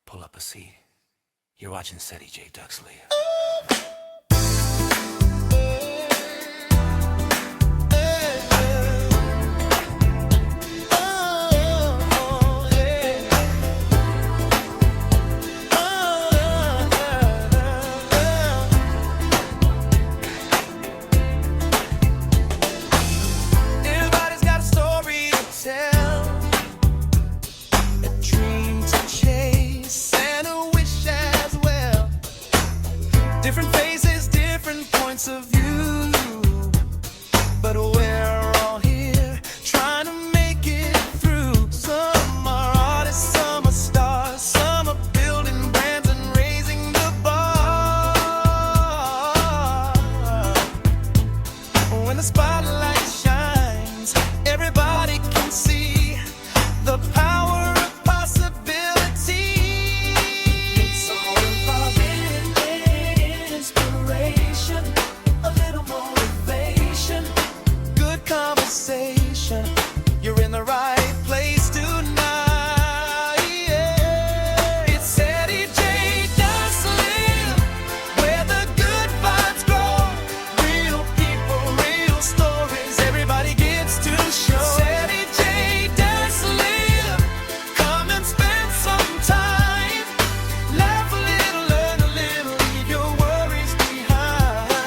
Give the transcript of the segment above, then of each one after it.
Pull up a seat. You're watching Ceddyjdusk live. Everybody's got a story to tell, a dream to chase, and a wish as well. Different faces, different points of view, but we're all here trying to make it through. Some are artists, some are stars, some are building brands and raising the bar. When the spotlight shines, everybody can see the power of possibility. It's all about inspiration, a little motivation, good conversation. You're in the right place tonight. Yeah. It's Ceddyjdusk live, where the good vibes grow. Real people, real stories, everybody gets to show. Ceddyjdusk live, come and spend some time. Laugh a little, learn a little, leave your worries behind.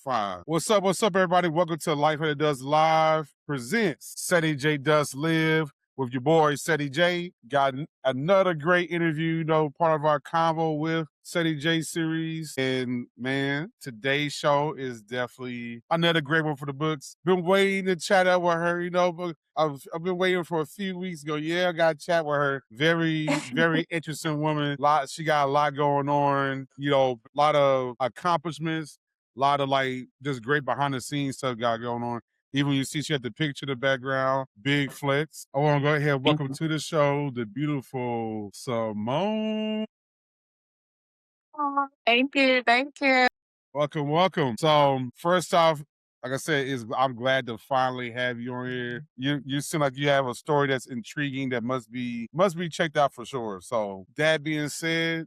5. What's up, everybody? Welcome to Life How It Does Live presents Ceddyjdusk Live with your boy, Ceddy J. Got another great interview, part of our Convo with Ceddy J series. And, man, today's show is definitely another great one for the books. Been waiting to chat up with her, but I've been waiting for a few weeks ago. Yeah, I got to chat with her. Very, very interesting woman. She got a lot going on, a lot of accomplishments. A lot of just great behind the scenes stuff got going on. Even you see she had the picture in the background, big flex. I want to go ahead and welcome to the show the beautiful Simone. Thank you. Welcome. So first off, like I said, I'm glad to finally have you on here. You seem like you have a story that's intriguing that must be checked out for sure. So that being said,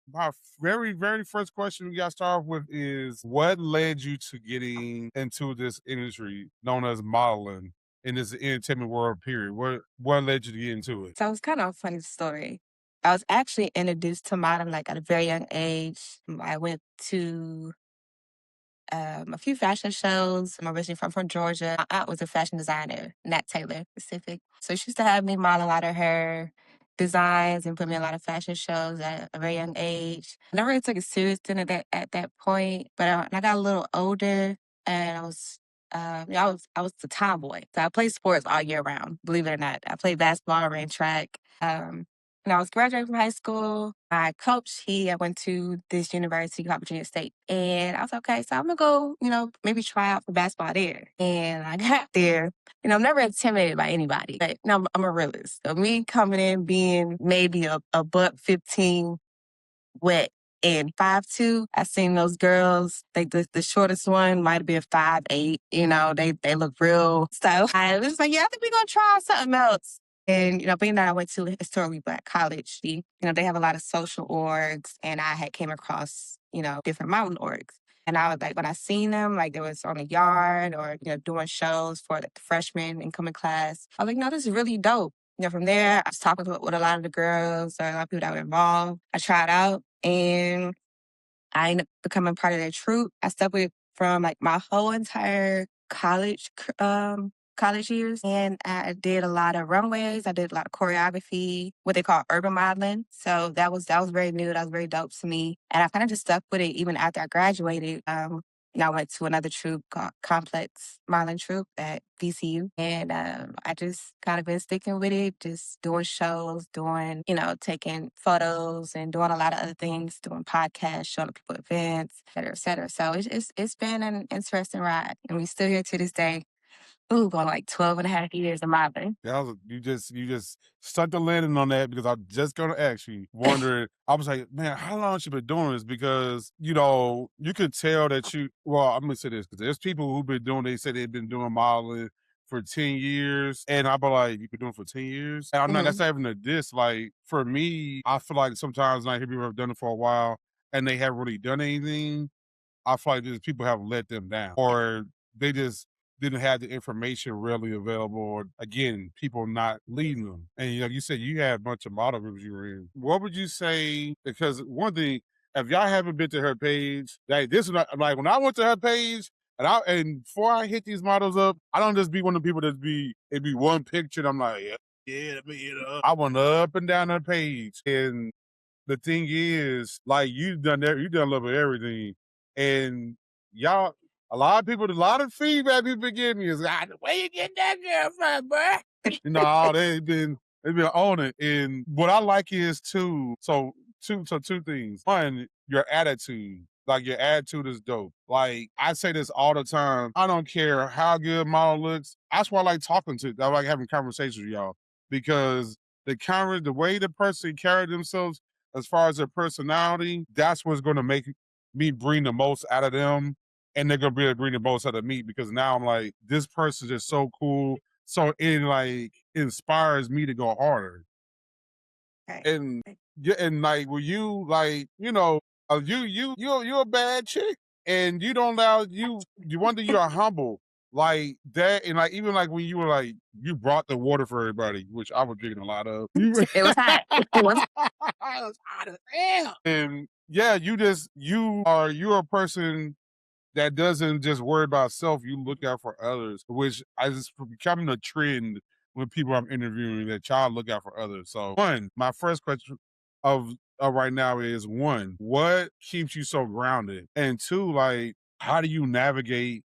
my very, very first question we got to start off with is, what led you to getting into this industry known as modeling in this entertainment world, period? What led you to get into it? So it's kind of a funny story. I was actually introduced to modeling at a very young age. I went to a few fashion shows. I'm originally from Georgia. My aunt was a fashion designer, Nat Taylor specific. So she used to have me model a lot of her designs and put me in a lot of fashion shows at a very young age. I never really took it serious at that point, but when I got a little older and I was the tomboy. So I played sports all year round, believe it or not. I played basketball, ran track. When I was graduating from high school, my coach, I went to this university called Virginia State. And I was okay, so I'm going to go, maybe try out for basketball there. And I got there. I'm never intimidated by anybody. But I'm a realist. So me coming in being maybe a buck 15 wet and 5'2", I seen those girls. The shortest one might have been 5'8". They look real. So I was like, yeah, I think we're gonna try something else. And being that I went to a historically Black college, they have a lot of social orgs, and I had came across different mountain orgs. And I was like, when I seen them, like they was on the yard or doing shows for the freshman incoming class, I was like, no, this is really dope. From there, I was talking with a lot of the girls or a lot of people that were involved. I tried out and I ended up becoming part of their troupe. I stuck with from my whole entire college years. And I did a lot of runways. I did a lot of choreography, what they call urban modeling. So that was very new. That was very dope to me. And I kind of just stuck with it even after I graduated. I went to another troupe called Complex Modeling Troupe at VCU. And I just kind of been sticking with it, just doing shows, taking photos and doing a lot of other things, doing podcasts, showing people events, et cetera, et cetera. So it's been an interesting ride. And we're still here to this day. Ooh, going 12 and a half years of modeling. You just stuck the landing on that, because I'm just gonna ask you, wondering, I was like, man, how long she been doing this? Because, you could tell that I'm gonna say this, because there's people who've been doing, they say they've been doing modeling for 10 years. And I'll be like, you've been doing it for 10 years? And I'm not, that's not even a diss. Like, for me, I feel like sometimes when I hear people have done it for a while and they haven't really done anything, I feel like these people have let them down, or they just didn't have the information readily available, or again, people not leading them. And you said you had a bunch of model groups you were in. What would you say? Because one thing, if y'all haven't been to her page, like this is not, like when I went to her page, and before I hit these models up, I don't just be one of the people that it'd be one picture and I'm like, yeah, let me hit her up. I went up and down her page, and the thing is, like, you done a little bit of everything. And y'all, a lot of feedback people been giving me is, where you get that girl from, bro? They've been on it. And what I like is two things. One, your attitude. Like, your attitude is dope. Like, I say this all the time. I don't care how good model looks. That's why I like talking to, I like having conversations with y'all, because the way the person carry themselves as far as their personality, that's what's going to make me bring the most out of them. And they're going to be able to bring the most out of me, because now I'm like, this person is so cool. So it like inspires me to go harder. Right. And yeah, and like, were you like, you're a bad chick, and you don't allow one thing, you are humble like that. And like, even like when you were like, you brought the water for everybody, which I was drinking a lot of. It was hot. It was It was hot as hell. And yeah, you're a person that doesn't just worry about self, you look out for others, which I just becoming a trend when people I'm interviewing, that y'all look out for others. So one, my first question of right now is, one, what keeps you so grounded? And two, like, how do you navigate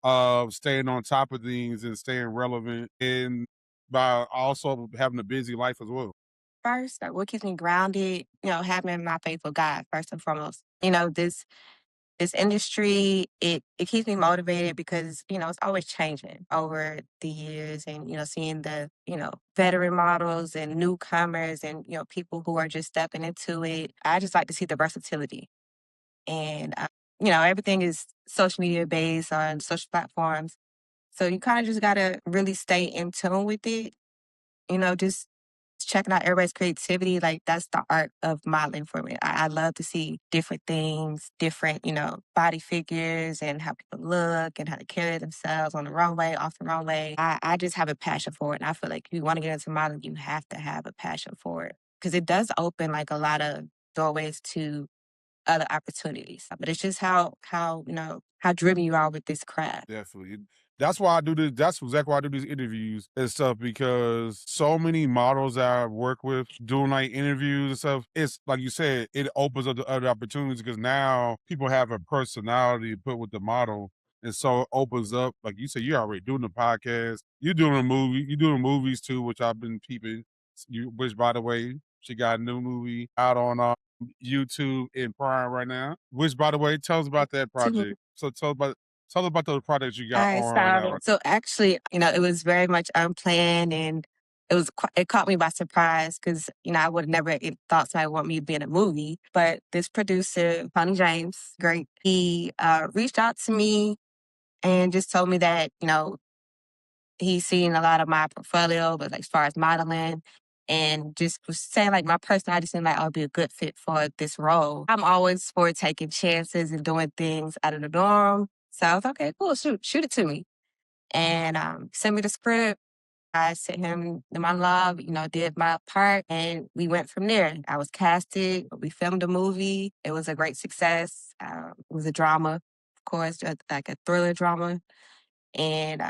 staying on top of things and staying relevant, and by also having a busy life as well? first, like, what keeps me grounded, having my faithful God, first and foremost. This industry, it keeps me motivated because, it's always changing over the years, and, seeing the, veteran models and newcomers and, people who are just stepping into it. I just like to see the versatility. And, everything is social media based on social platforms. So you kind of just got to really stay in tune with it, just checking out everybody's creativity. Like, that's the art of modeling for me. I love to see different things, different, body figures, and how people look and how they carry themselves on the runway, off the runway. I just have a passion for it. And I feel like if you want to get into modeling, you have to have a passion for it, because it does open like a lot of doorways to other opportunities. But it's just how driven you are with this craft. Definitely. That's why I do this. That's exactly why I do these interviews and stuff, because so many models that I work with doing like interviews and stuff, it's like you said, it opens up the other opportunities, because now people have a personality to put with the model. And so it opens up, like you said, you're already doing the podcast, you're doing a movie, you're doing movies too, which I've been peeping. Which, by the way, she got a new movie out on YouTube in Prime right now. Which, by the way, tell us about that project. So tell us about those projects you got All right, on right now. so actually, it was very much unplanned, and it caught me by surprise, because I would never thought somebody would want me to be in a movie. But this producer, Tony James, great, he reached out to me and just told me that he's seen a lot of my portfolio, but like as far as modeling, and just was saying like my personality seemed like I would be a good fit for this role. I'm always for taking chances and doing things out of the norm. So I was like, okay, cool, shoot it to me. And sent me the script. I sent him the monologue, did my part, and we went from there. I was casted. We filmed a movie. It was a great success. It was a drama, of course, like a thriller drama. And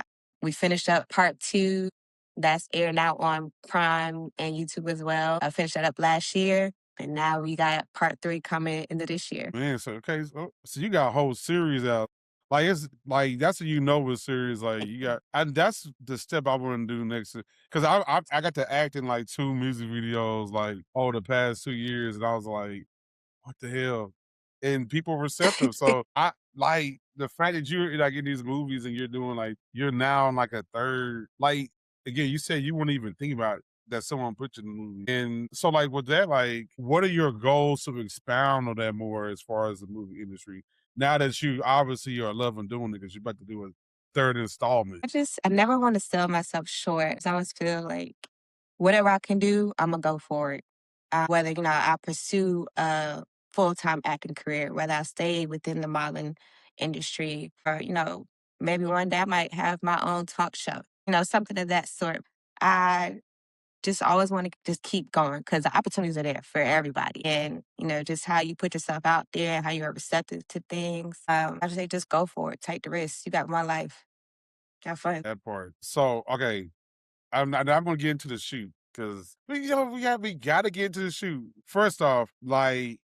we finished up part 2. That's airing out on Prime and YouTube as well. I finished that up last year, and now we got part 3 coming into this year. Man, so okay, so you got a whole series out. Like, it's like, that's what with series. Like, you got, and that's the step I want to do next. Because I got to act in like 2 music videos like over the past 2 years, and I was like, what the hell? And people receptive. So I like the fact that you're like in these movies and you're doing like, you're now in like a third, like, again, you said you wouldn't even think about that someone put you in the movie. And so like with that, like, what are your goals to expound on that more as far as the movie industry? Now that you obviously are loving doing it, because you're about to do third installment. I never want to sell myself short. I always feel like whatever I can do, I'm gonna go for it. Whether I pursue a full-time acting career, whether I stay within the modeling industry, or maybe one day I might have my own talk show. Something of that sort. I just always want to just keep going because the opportunities are there for everybody. And, just how you put yourself out there, how you're receptive to things. I just say just go for it. Take the risk. You got one life. Have fun. That part. So, okay, I'm gonna get into the shoot because we gotta get into the shoot. First off, like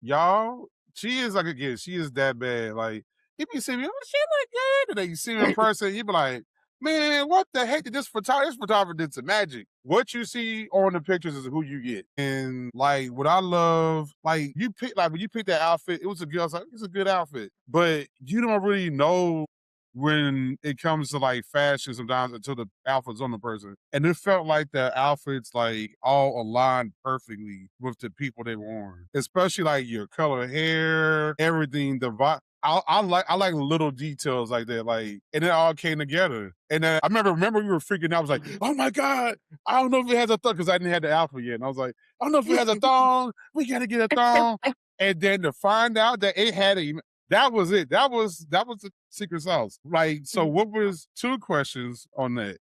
y'all, she is like again, she is that bad. Like if you see me, oh, she look good, and then you see me in person, you be like, man, what the heck did this photographer did some magic. What you see on the pictures is who you get. And like what I love, like you pick like when you pick that outfit, it was a good, I was like, it's a good outfit. But you don't really know when it comes to like fashion sometimes until the outfit's on the person. And it felt like the outfits like all aligned perfectly with the people they worn. Especially like your color hair, everything, the vibe. I like little details like that, like, and it all came together. And then I remember we were freaking out. I was like, "Oh my god, I don't know if it has a thong," because I didn't have the outfit yet. And I was like, "I don't know if it has a thong. We gotta get a thong." And then to find out that it had a that was it. That was the secret sauce. Like, so what was two questions on that?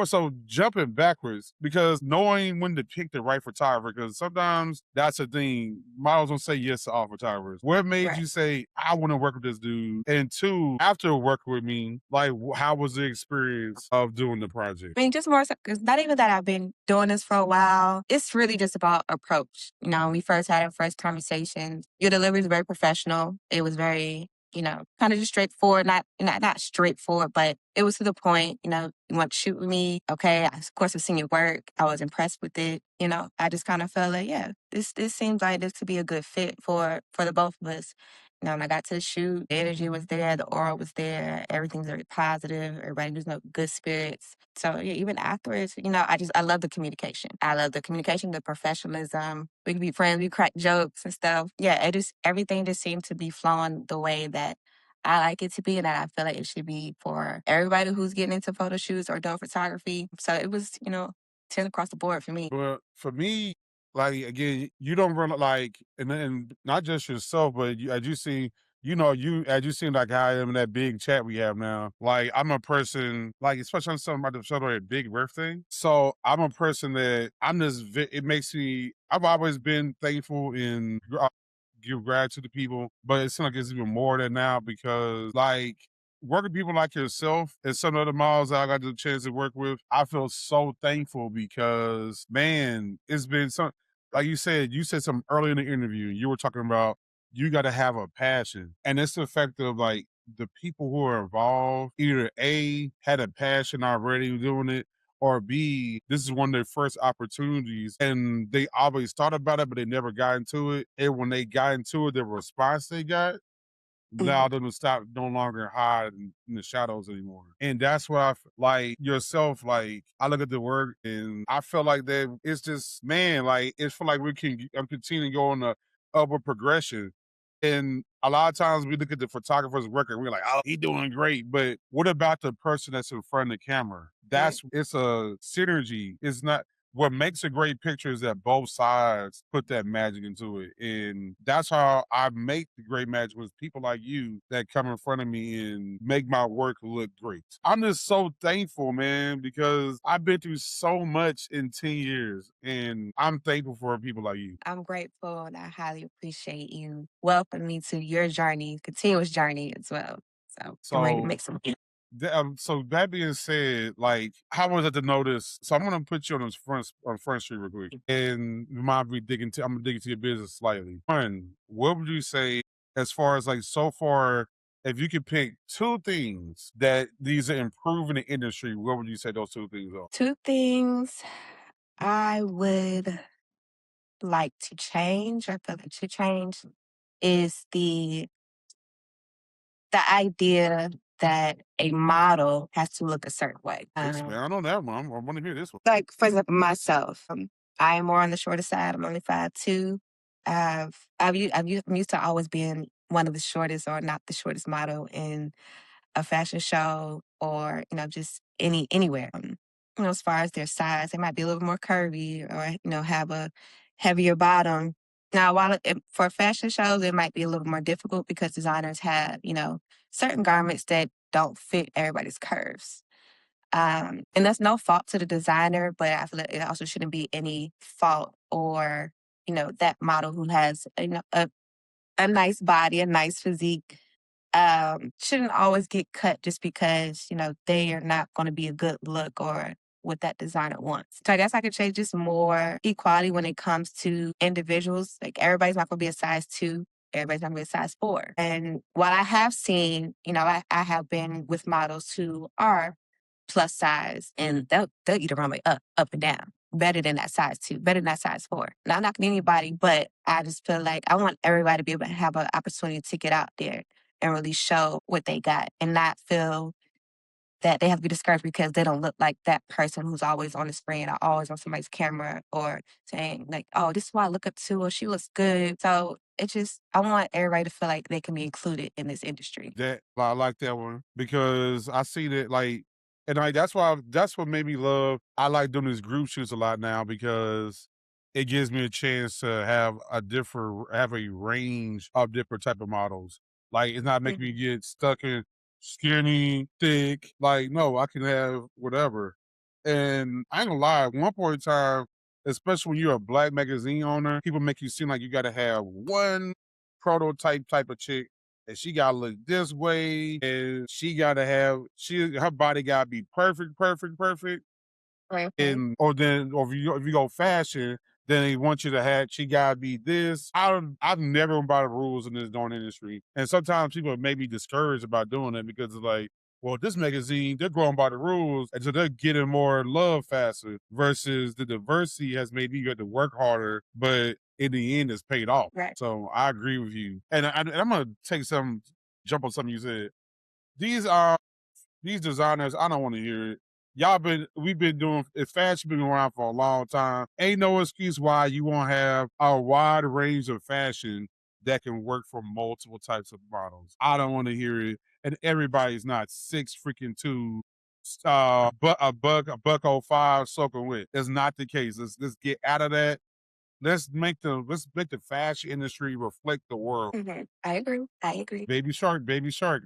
So jumping backwards, because knowing when to pick the right photographer, because sometimes that's a thing. Models don't say yes to all photographers. What made Right. you say, I want to work with this dude? And two, after working with me, like, how was the experience of doing the project? I mean, just more so, because not even that I've been doing this for a while. It's really just about approach. When we first had our first conversation, your delivery was very professional. It was very, kind of just straightforward. Not straightforward, but it was to the point. You want to shoot with me? Okay. Of course, I've seen your work. I was impressed with it. I just kind of felt like, yeah, this seems like this could be a good fit for the both of us. When I got to the shoot, the energy was there, the aura was there, everything's very positive, everybody was no good spirits. So yeah, even afterwards, I love the communication. I love the communication, the professionalism. We can be friends, we crack jokes and stuff. Yeah, everything just seemed to be flowing the way that I like it to be, and that I feel like it should be for everybody who's getting into photo shoots or doing photography. So it was, 10 across the board for me. Well, for me, like again, you don't run like, and not just yourself, but you, as you see, as you seen like how I am in that big chat we have now. Like I'm a person, like especially on something about the celebrate a big birthday. So I'm a person that I'm just. It makes me. I've always been thankful and give gratitude to people, but it seems like it's even more than now because like working with people like yourself and some other models that I got the chance to work with, I feel so thankful because man, it's been some like you said something early in the interview. You were talking about you got to have a passion, and it's the effect of like the people who are involved either A had a passion already doing it, or B, this is one of their first opportunities and they always thought about it, but they never got into it. And when they got into it, the response they got Mhm. allowed them to stop no longer hide in the shadows anymore. And that's why like yourself, like I look at the work and I feel like that it's just, man, like it's feel like we can I'm continuing to go on a upward progression. And a lot of times we look at the photographer's work and we're like, oh, he doing great. But what about the person that's in front of the camera? Right. It's a synergy. It's not what makes a great picture is that both sides put that magic into it. And that's how I make the great magic with people like you that come in front of me and make my work look great. I'm just so thankful, man, because I've been through so much in 10 years and I'm thankful for people like you. I'm grateful and I highly appreciate you welcoming me to your journey, continuous journey as well. So I'm ready to So make some. So that being said, like, how was it to notice? So I'm gonna put you on this front street real quick, and you might be digging to. I'm gonna dig into your business slightly. One, what would you say as far as like so far? If you could pick two things that these are improving the industry, what would you say those two things are? Two things I would like to change, I feel like should change, is the idea that a model has to look a certain way. Man, I know that one. I want to hear this one. Like for example, myself, I am more on the shorter side. I'm only 5'2". I'm used to always being one of the shortest or not the shortest model in a fashion show or, just anywhere. As far as their size, they might be a little more curvy or, have a heavier bottom. Now, for fashion shows, it might be a little more difficult because designers have, certain garments that don't fit everybody's curves. And that's no fault to the designer, but I feel like it also shouldn't be any fault or, that model who has, a nice body, a nice physique, shouldn't always get cut just because, they are not going to be a good look or what that designer wants. So I guess I could say just more equality when it comes to individuals. Like everybody's not going to be a size 2. Everybody's not going to be a size 4. And what I have seen, I have been with models who are plus size and they'll eat a runway up and down. Better than that size 2, better than that size 4. Not knocking anybody, but I just feel like I want everybody to be able to have an opportunity to get out there and really show what they got and not feel that they have to be discouraged because they don't look like that person who's always on the screen or always on somebody's camera or saying like, oh, this is why I look up to or she looks good. So I want everybody to feel like they can be included in this industry. That I like that one because I see that and that's what made me love. I like doing these group shoots a lot now because it gives me a chance to have a range of different type of models. Like it's not making me get stuck in skinny, thick. Like no, I can have whatever. And I ain't gonna lie, at one point in time, especially when you're a black magazine owner, people make you seem like you gotta have one prototype type of chick and she gotta look this way and she gotta have her body gotta be perfect, perfect, perfect. Right. And or if you go fashion, then they want you to have she gotta be this. I've never went by the rules in this darn industry. And sometimes people may be discouraged about doing it because it's like, well, this magazine, they're going by the rules, and so they're getting more love faster versus the diversity has made you have to work harder, but in the end it's paid off. Right. So I agree with you. And I'm gonna jump on something you said. These these designers, I don't want to hear it. We've been doing, if fashion been around for a long time, ain't no excuse why you won't have a wide range of fashion that can work for multiple types of models. I don't want to hear it. And everybody's not 6'2", but a buck 05 soaking wet. That's not the case. Let's get out of that. Let's make the fashion industry reflect the world. I agree. Baby Shark, Baby Shark.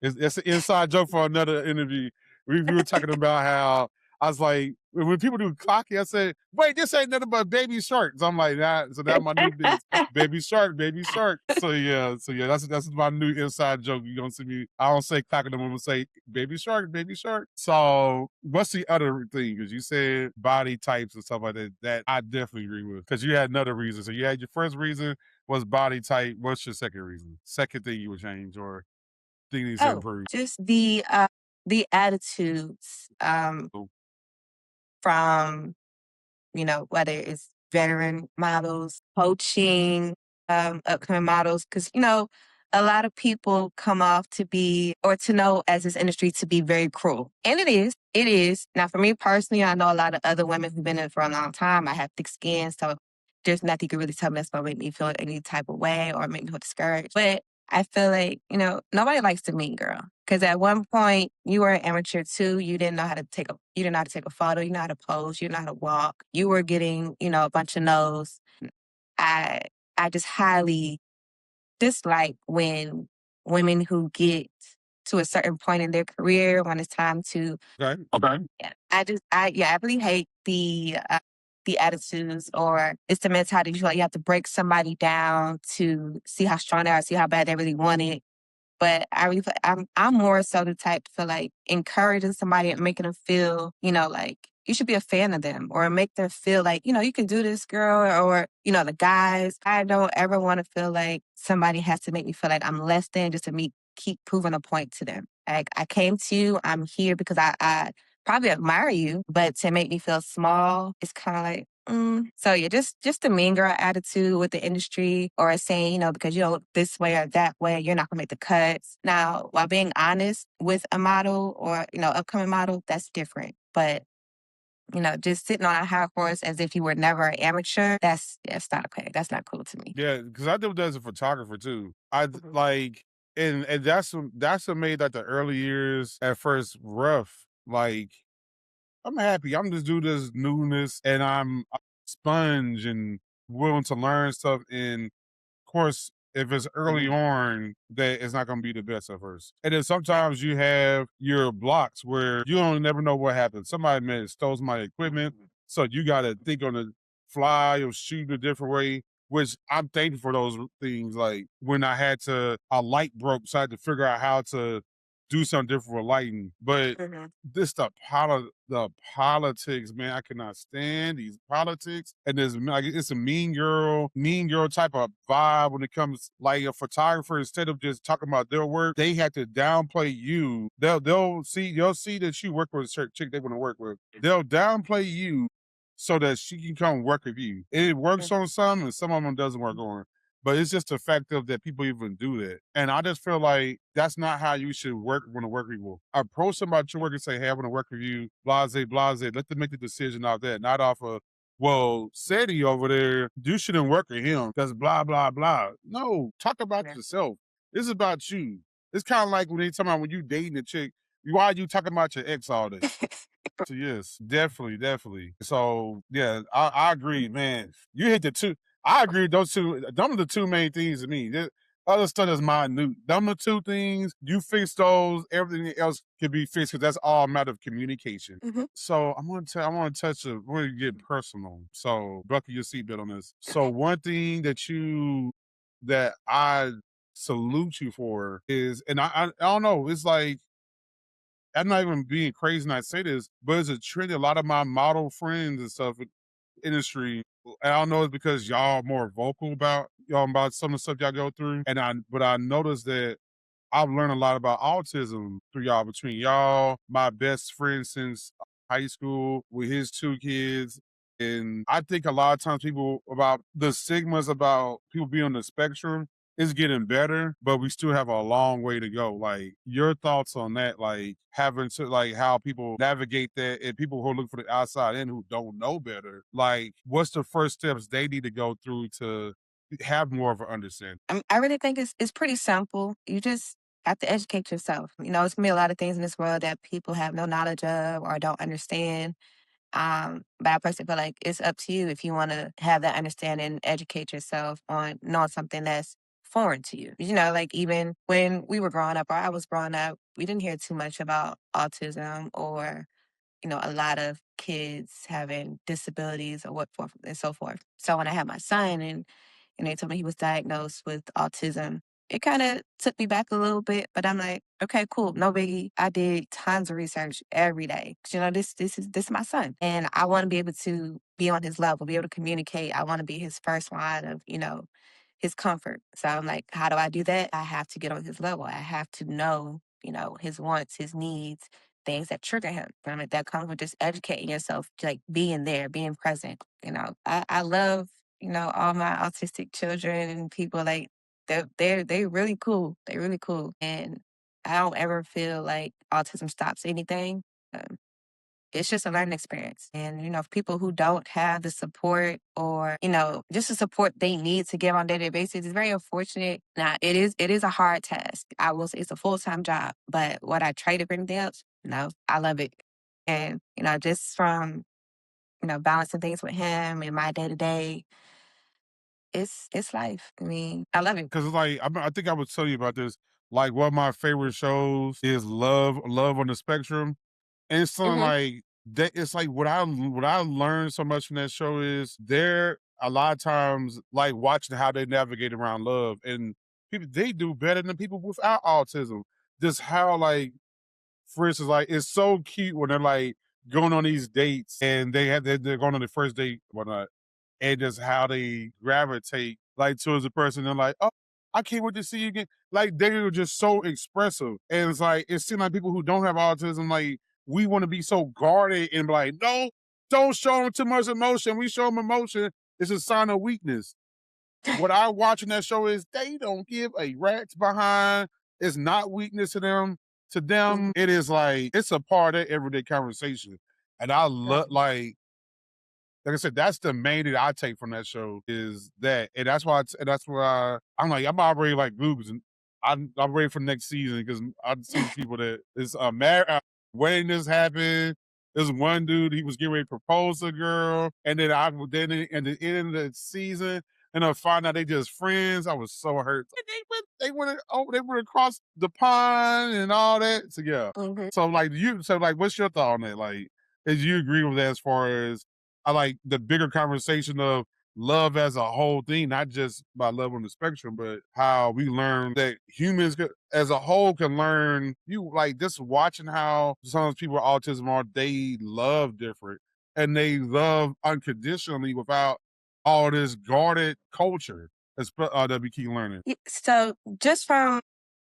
It's an inside joke for another interview. We were talking about how I was like, when people do cocky, I said, wait, this ain't nothing but Baby Shark. So I'm like, so now my new thing is Baby Shark, Baby Shark. So yeah, that's my new inside joke. You don't see me, I don't say cocky no more, I'm gonna say Baby Shark, Baby Shark. So what's the other thing? Because you said body types and stuff like that I definitely agree with. Because you had another reason. So you had your first reason was body type. What's your second reason? Second thing you would change or thing needs to improve? Just the attitudes from, whether it's veteran models, coaching, upcoming models, because, a lot of people come off to be, or to know as this industry to be very cruel. And it is. It is. Now, for me personally, I know a lot of other women who've been in it for a long time. I have thick skin, so there's nothing you can really tell me that's going to make me feel any type of way or make me feel discouraged. But I feel like, nobody likes the mean girl. Because at one point you were an amateur too. You didn't know how to take a photo, you know how to pose, you know how to walk. You were getting, a bunch of no's. I just highly dislike when women who get to a certain point in their career when it's time to Okay. yeah, I really hate the attitudes or it's the mentality you feel like you have to break somebody down to see how strong they are, see how bad they really want it. But I really I'm more so the type to feel like encouraging somebody and making them feel, like you should be a fan of them or make them feel like, you can do this, girl, or, the guys. I don't ever want to feel like somebody has to make me feel like I'm less than just to keep proving a point to them. Like I came to you, I'm here because I probably admire you, but to make me feel small, it's kind of like, So yeah, just the mean girl attitude with the industry or saying, because you don't look this way or that way, you're not gonna make the cuts. Now, while being honest with a model or, upcoming model, that's different. But, just sitting on a high horse as if you were never an amateur, that's not okay. That's not cool to me. Yeah, because I did that as a photographer too. and that's what made like the early years at first rough. Like I'm happy. I'm just do this newness, and I'm a sponge and willing to learn stuff. And of course, if it's early on, that it's not going to be the best at first. And then sometimes you have your blocks where you don't never know what happened. Somebody may have stole my equipment, so you got to think on the fly or shoot a different way. Which I'm thankful for those things. Like when I had to, a light broke, so I had to figure out how to do something different with lighting. But this the politics, man. I cannot stand these politics. And there's like it's a mean girl type of vibe when it comes like a photographer, instead of just talking about their work, they have to downplay you. You'll see that you work with a certain chick they want to work with. They'll downplay you so that she can come work with you. It works on some and some of them doesn't work on. But it's just the fact of that people even do that. And I just feel like that's not how you should work when to work with people. Approach somebody at your work and say, hey, I want to work with you, blase, blase. Let them make the decision off that, not off of, well, Sadie over there, you shouldn't work with him because blah, blah, blah. No, talk about yourself. This is about you. It's kind of like when they talk about when you dating a chick, why are you talking about your ex all day? So yes, definitely, definitely. So yeah, I agree, man. You hit the two. I agree. Those two. Them are the two main things to me. The other stuff is minute. Them are the two things. You fix those. Everything else can be fixed because that's all a matter of communication. So I'm gonna tell. I want to touch. We're gonna get personal. So buckle your seatbelt on this. So one thing that I salute you for is, and I don't know. It's like I'm not even being crazy when I say this, but it's a trend. A lot of my model friends and stuff in industry, I don't know, it's because y'all more vocal about y'all about some of the stuff y'all go through. But I noticed that I've learned a lot about autism through y'all, between y'all, my best friend since high school with his two kids. And I think a lot of times people about the stigmas about people being on the spectrum is getting better, but we still have a long way to go. Like your thoughts on that, like having to like how people navigate that and people who look for the outside in who don't know better, like what's the first steps they need to go through to have more of an understanding? I really think it's pretty simple. You just have to educate yourself. It's gonna be a lot of things in this world that people have no knowledge of or don't understand. But I personally feel like it's up to you if you want to have that understanding, educate yourself on knowing something that's foreign to you. Like even when we were growing up or I was growing up, we didn't hear too much about autism or a lot of kids having disabilities or what forth and so forth. So when I had my son and they told me he was diagnosed with autism, it kind of took me back a little bit, but I'm like, okay, cool, no biggie. I did tons of research every day. 'Cause, this is my son, and I want to be able to be on his level, be able to communicate. I want to be his first line of his comfort. So I'm like, how do I do that? I have to get on his level. I have to know his wants, his needs, things that trigger him. And I'm like, that comes with just educating yourself, like being there, being present. I love all my autistic children and people like they're really cool. They're really cool. And I don't ever feel like autism stops anything. Um, it's just a learning experience. And, for people who don't have the support or, just the support they need to get on a day-to-day basis, it's very unfortunate. Now, it is a hard task. I will say it's a full-time job. But what I trade for anything else, no, I love it. And, just from, balancing things with him and my day-to-day, it's life. I mean, I love it. Because like I think I was telling you about this. Like one of my favorite shows is Love on the Spectrum, and it's something Hmm. like that. It's like what I learned so much from that show is there a lot of times like watching how they navigate around love, and people they do better than people without autism. Just how like, for instance, like it's so cute when they're like going on these dates and they're going on the first date, whatnot, and just how they gravitate like towards the person. They're like, oh, I can't wait to see you again. Like they were just so expressive, and it's like it seems like people who don't have autism, like we want to be so guarded and be like, no, don't show them too much emotion. We show them emotion. It's a sign of weakness. What I watch in that show is they don't give a rat's behind. It's not weakness to them. To them, it is like it's a part of everyday conversation. And I love like I said, that's the main thing I take from that show is that, and that's why I'm like I'm already like googling. I'm ready for next season because I've seen people that is married. Wedding just happened. There's one dude, he was getting ready to propose to a girl, and then at the end of the season, and I find out they just friends. I was so hurt. They went across the pond and all that. So yeah. Mhm. So like, what's your thought on that? Like, did you agree with that as far as I like the bigger conversation of love as a whole thing, not just by love on the spectrum, but how we learn that humans as a whole can learn. You like just watching how some of those people with autism are, they love different and they love unconditionally without all this guarded culture that we keep learning. So just from,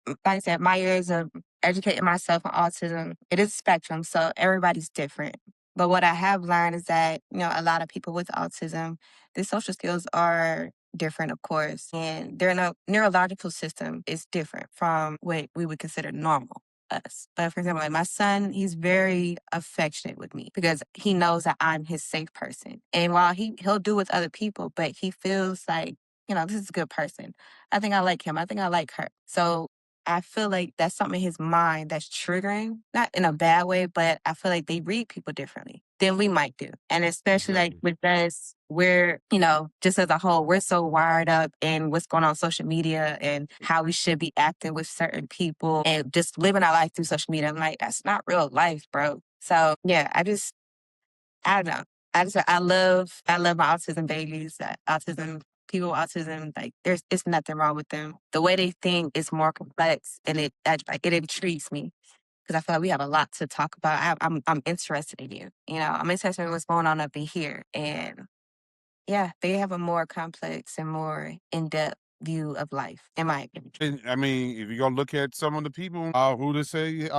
like I said, my years of educating myself on autism, it is a spectrum, so everybody's different. But what I have learned is that, a lot of people with autism, their social skills are different, of course, and their neurological system is different from what we would consider normal us. But for example, like my son, he's very affectionate with me because he knows that I'm his safe person. And while he'll do with other people, but he feels like, this is a good person. I think I like him. I think I like her. So I feel like that's something in his mind that's triggering, not in a bad way, but I feel like they read people differently than we might do. And especially like Exactly. with us, we're, just as a whole, we're so wired up in what's going on social media and how we should be acting with certain people and just living our life through social media. I'm like, that's not real life, bro. So yeah, I don't know. I love my autism babies. Autism people with autism, like it's nothing wrong with them. The way they think is more complex, and it intrigues me because I feel like we have a lot to talk about. I'm interested in you. I'm interested in what's going on up in here, and yeah, they have a more complex and more in depth view of life, in my opinion. And I mean, if you're gonna look at some of the people who to say,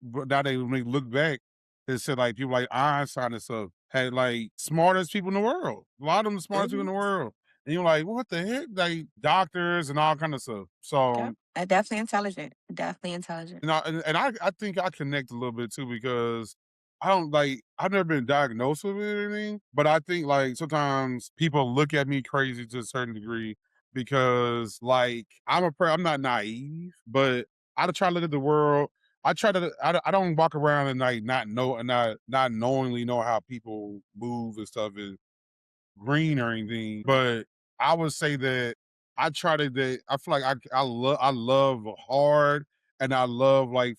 but now when they look back, they said like people like Einstein and stuff had like smartest people in the world. A lot of them the smartest people in Mhm. the world. And you're like, what the heck? Like doctors and all kind of stuff. So Yep. Definitely intelligent. Definitely intelligent. and I think I connect a little bit too because I don't like I've never been diagnosed with anything, but I think like sometimes people look at me crazy to a certain degree because like I'm not naive, but I try to look at the world. I don't walk around and like not knowingly know how people move and stuff and green or anything, but I would say that I feel like I love hard and I love like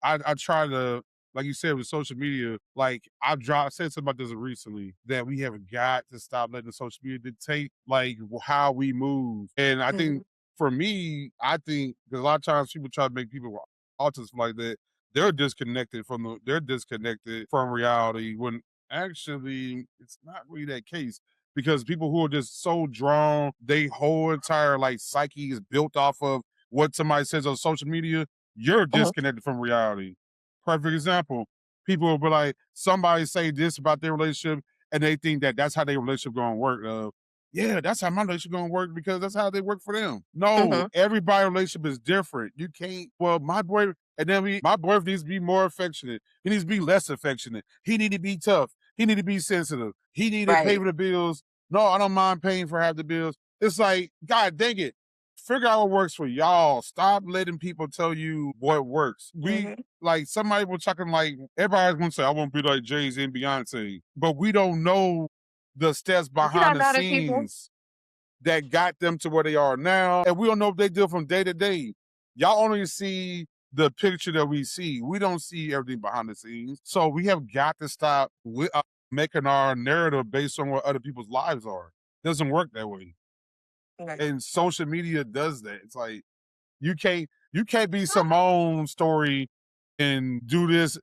I try to like you said with social media, like I said something about this recently that we have got to stop letting social media dictate like how we move. And I think Mhm. for me, I think because a lot of times people try to make people with autism like that, they're disconnected from reality when actually it's not really that case because people who are just so drawn, they whole entire like psyche is built off of what somebody says on social media. You're Mhm. disconnected from reality. Perfect example. People will be like, somebody say this about their relationship, and they think that that's how their relationship going to work. Yeah, that's how my relationship going to work because that's how they work for them. No, Mhm. everybody's relationship is different. You can't. Well, my boyfriend needs to be more affectionate. He needs to be less affectionate. He need to be tough. He need to be sensitive. He need to pay Right. for the bills. No, I don't mind paying for half the bills. It's like, God dang it. Figure out what works for y'all. Stop letting people tell you what works. Mhm. Like somebody was talking like everybody's gonna say, I won't be like Jay-Z and Beyonce. But we don't know the steps You behind don't the know the people. scenes that got them to where they are now. And we don't know what they do from day to day. Y'all only see the picture that we see. We don't see everything behind the scenes. So we have got to stop making our narrative based on what other people's lives are. It doesn't work that way. Right. And social media does that. It's like you can't be Simone's story and do this.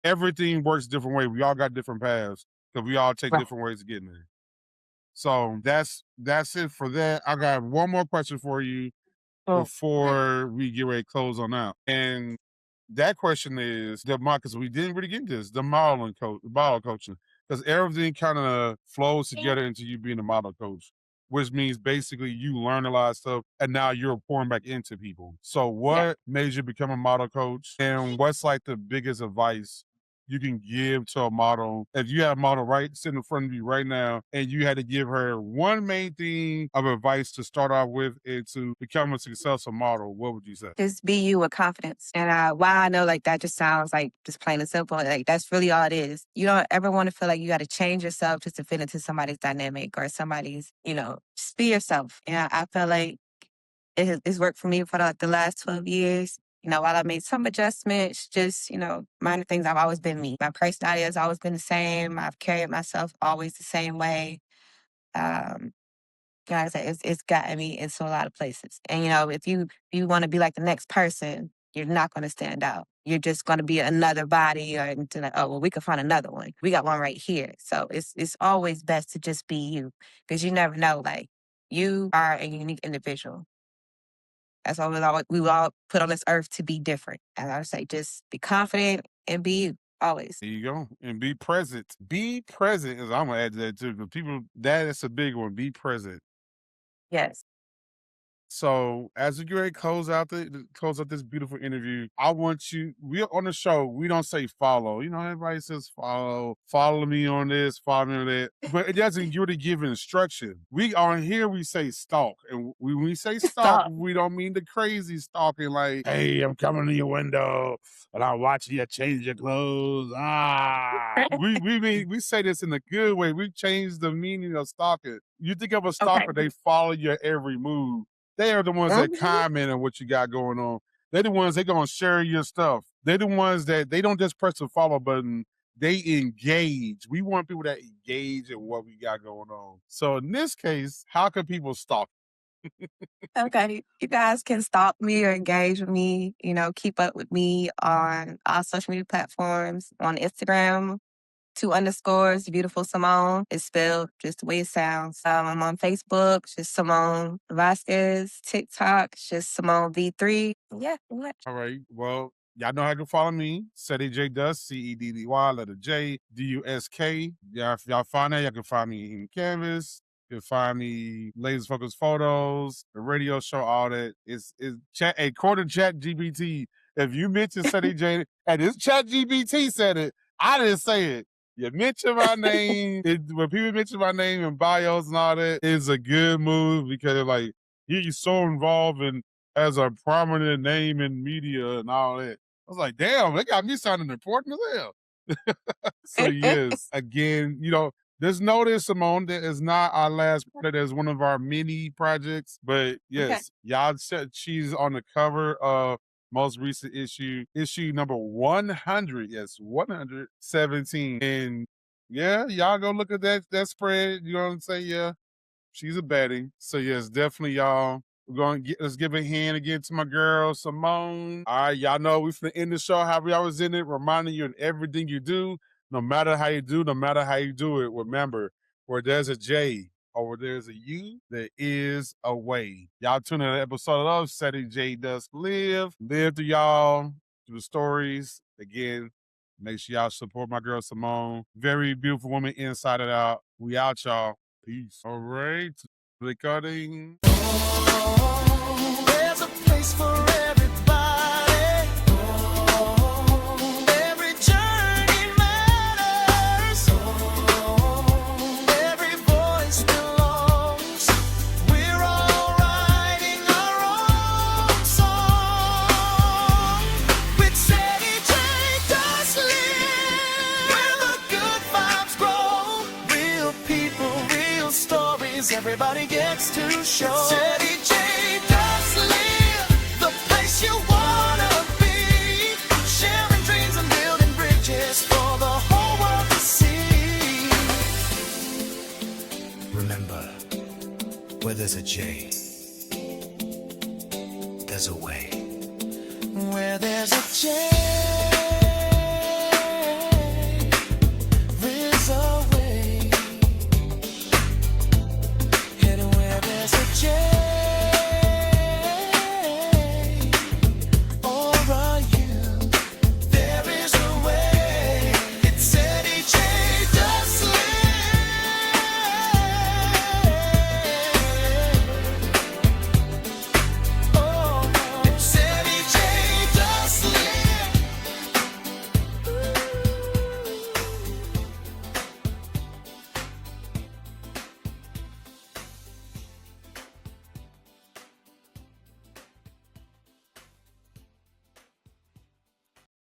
Everything works a different way. We all got different paths because we all take Right. different ways to get there. So that's it for that. I got one more question for you Mm. before we get ready to close on out. And that question is because we didn't really get into this, the model coaching. Because everything kind of flows together into you being a model coach, which means basically you learn a lot of stuff and now you're pouring back into people. So Yeah. what made you become a model coach? And what's like the biggest advice you can give to a model? If you had a model right sitting in front of you right now, and you had to give her one main thing of advice to start off with and to become a successful model, what would you say? Just be you with confidence. And while I know like that just sounds like just plain and simple, like that's really all it is. You don't ever want to feel like you got to change yourself just to fit into somebody's dynamic or somebody's, just be yourself. And I feel like it's worked for me for like the last 12 years. While I made some adjustments, just, minor things, I've always been me. My personality has always been the same. I've carried myself always the same way. Like I said, it's gotten me into a lot of places. And, if you want to be like the next person, you're not going to stand out. You're just going to be another body or like, oh, well, we can find another one. We got one right here. So it's always best to just be you because you never know, like you are a unique individual. That's why we were all put on this earth to be different. And I would say just be confident and be you always. There you go. And be present. Be present is I'm gonna add to that too. Because people that is a big one. Be present. Yes. So as we get ready to close out this beautiful interview, I want you. We on the show. We don't say follow. Everybody says follow me on this, follow me on that. But it doesn't. You're to give instruction. We on here. We say stalk, and when we say stalk, we don't mean the crazy stalking. Like, hey, I'm coming to your window and I'm watching you change your clothes. We say this in a good way. We changed the meaning of stalking. You think of a stalker, Okay. they follow your every move. They are the ones that comment on what you got going on. They're the ones that gonna share your stuff. They're the ones that they don't just press the follow button. They engage. We want people that engage in what we got going on. So in this case, how can people stalk? Okay. You guys can stalk me or engage with me, keep up with me on all social media platforms, on Instagram, 2 underscores, beautiful Simone. It's spelled just the way it sounds. I'm on Facebook, just Simone Vasquez. TikTok, just Simone V3. Yeah, what? All right. Well, y'all know how to follow me. Ceddyjdusk, CEDDY, letter J, DUSK. Yeah, if y'all find that, y'all can find me in Canvas. You can find me Laser Focus Photos, the radio show, all that. It's chat, according to Chat GPT. If you mention Ceddy and this Chat GPT said it, I didn't say it. You mention my name. When people mention my name in bios and all that, it's a good move because like you're so involved in as a prominent name in media and all that. I was like, damn, they got me sounding important as hell. So yes, again, just notice, Simone, that is not our last project. That is one of our mini projects. But yes, y'all said she's on the cover of most recent issue number 100. Yes, 117. And yeah, y'all go look at that spread. You're gonna say, yeah, she's a baddie. So yes, definitely y'all. Let's give a hand again to my girl, Simone. All right, y'all know we finna end the show how we always end it, reminding you in everything you do, no matter how you do, no matter how you do it, remember, where there's a J or where there's a U, there is a way. Y'all tune in to an episode of Ceddyjdusk Live. Live through y'all, through the stories. Again, make sure y'all support my girl, Simone. Very beautiful woman inside and out. We out, y'all. Peace. All right. Recording. There's a place for everybody. Every journey matters. Every voice belongs. We're all writing our own song. With Ceddyjdusk Live, where the good vibes grow. Real people, real stories. Everybody gets to show. Ceddyjdusk Live, the place you wanna be. Sharing dreams and building bridges for the whole world to see. Remember, where there's a J, there's a way. Where there's a chance.